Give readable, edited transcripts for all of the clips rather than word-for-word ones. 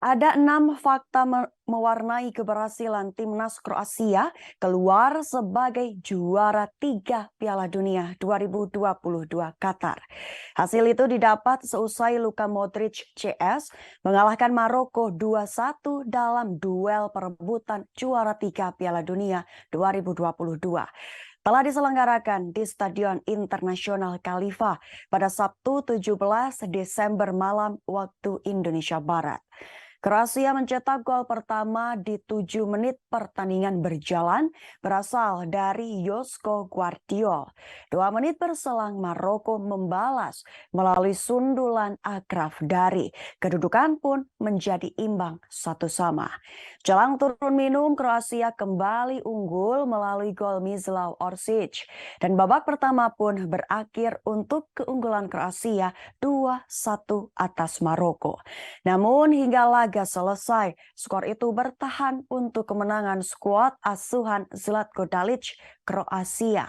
Ada 6 fakta mewarnai keberhasilan timnas Kroasia keluar sebagai juara 3 Piala Dunia 2022 Qatar. Hasil itu didapat seusai Luka Modric CS mengalahkan Maroko 2-1 dalam duel perebutan juara 3 Piala Dunia 2022. Telah diselenggarakan di Stadion Internasional Khalifa pada Sabtu 17 Desember malam waktu Indonesia Barat. Kroasia mencetak gol pertama di 7 menit pertandingan berjalan berasal dari Josko Gvardiol. 2 menit berselang Maroko membalas melalui sundulan Achraf Dari. Kedudukan pun menjadi imbang 1-1. Jelang turun minum, Kroasia kembali unggul melalui gol Mislav Orsic. Dan babak pertama pun berakhir untuk keunggulan Kroasia 2-1 atas Maroko. Namun hingga laga selesai, skor itu bertahan untuk kemenangan skuad asuhan Zlatko Dalic Kroasia.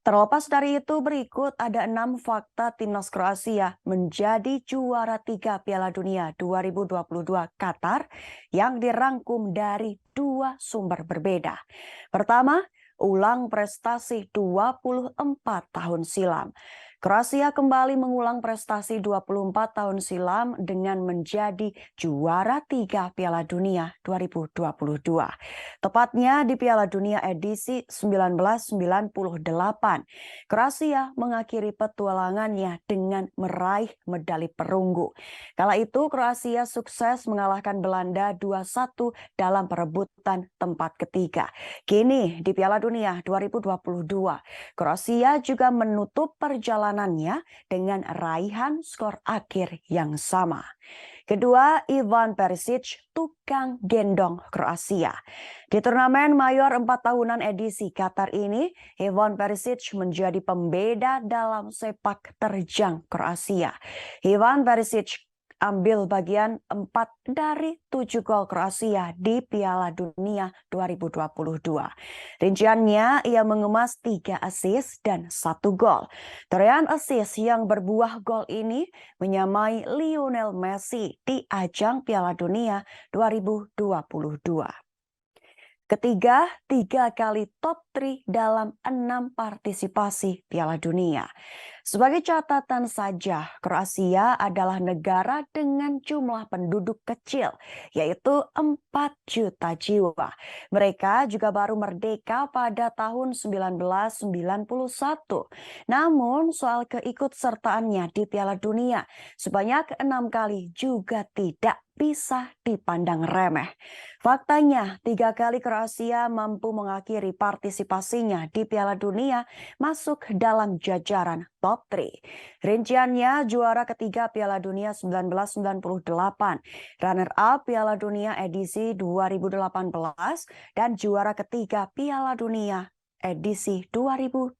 Terlepas dari itu, berikut ada 6 fakta timnas Kroasia menjadi juara 3 Piala Dunia 2022 Qatar yang dirangkum dari 2 sumber berbeda. Pertama, ulang prestasi 24 tahun silam. Kroasia kembali mengulang prestasi 24 tahun silam dengan menjadi juara 3 Piala Dunia 2022. Tepatnya di Piala Dunia edisi 1998. Kroasia mengakhiri petualangannya dengan meraih medali perunggu. Kala itu Kroasia sukses mengalahkan Belanda 2-1 dalam perebutan tempat ketiga. Kini di Piala Dunia 2022, Kroasia juga menutup perjalanannya dengan raihan skor akhir yang sama. Kedua, Ivan Perisic, tukang gendong Kroasia. Di turnamen mayor 4 tahunan edisi Qatar ini, Ivan Perisic menjadi pembeda dalam sepak terjang Kroasia. Ivan Perisic ambil bagian 4 dari 7 gol Kroasia di Piala Dunia 2022. Rinciannya, ia mengemas 3 assist dan 1 gol. Torehan assist yang berbuah gol ini menyamai Lionel Messi di ajang Piala Dunia 2022. Ketiga, 3 kali top 3 dalam 6 partisipasi Piala Dunia. Sebagai catatan saja, Kroasia adalah negara dengan jumlah penduduk kecil, yaitu 4 juta jiwa. Mereka juga baru merdeka pada tahun 1991. Namun, soal keikutsertaannya di Piala Dunia sebanyak 6 kali juga tidak bisa dipandang remeh. Faktanya, 3 kali Kroasia mampu mengakhiri partisipasinya di Piala Dunia masuk dalam jajaran top 3. Rinciannya, juara ketiga Piala Dunia 1998, runner-up Piala Dunia edisi 2018, dan juara ketiga Piala Dunia edisi 2022.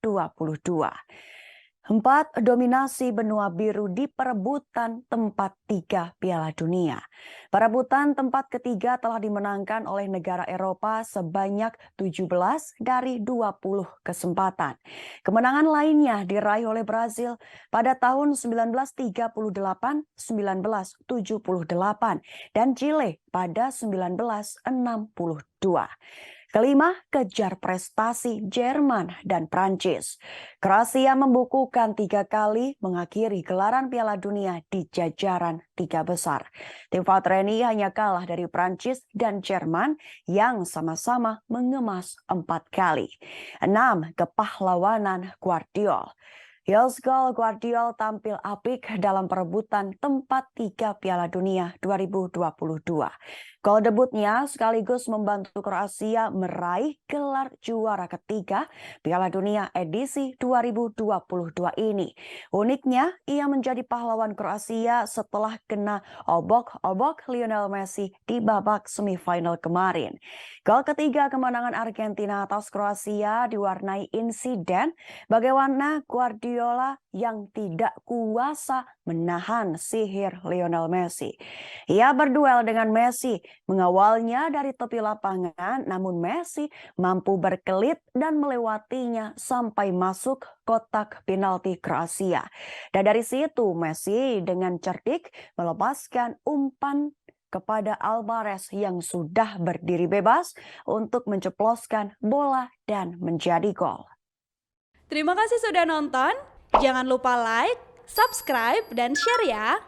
4. Dominasi benua biru di perebutan tempat 3 Piala Dunia. Perebutan tempat ketiga telah dimenangkan oleh negara Eropa sebanyak 17 dari 20 kesempatan. Kemenangan lainnya diraih oleh Brazil pada tahun 1938, 1978, dan Chile pada 1962. Kelima, kejar prestasi Jerman dan Prancis. Kroasia membukukan 3 kali mengakhiri gelaran Piala Dunia di jajaran 3 besar. Tim Valtteri hanya kalah dari Prancis dan Jerman yang sama-sama mengemas 4 kali. 6, kepahlawanan Gvardiol. Josko Gvardiol tampil apik dalam perebutan tempat 3 Piala Dunia 2022. Gol debutnya sekaligus membantu Kroasia meraih gelar juara ketiga Piala Dunia edisi 2022 ini. Uniknya, ia menjadi pahlawan Kroasia setelah kena obok-obok Lionel Messi di babak semifinal kemarin. Gol ketiga kemenangan Argentina atas Kroasia diwarnai insiden bagaimana Guardiola yang tidak kuasa menahan sihir Lionel Messi. Ia berduel dengan Messi, mengawalnya dari tepi lapangan, namun Messi mampu berkelit dan melewatinya sampai masuk kotak penalti Kroasia. Dan dari situ Messi dengan cerdik melepaskan umpan kepada Alvarez yang sudah berdiri bebas untuk menceploskan bola dan menjadi gol. Terima kasih sudah nonton. Jangan lupa like, subscribe, dan share ya.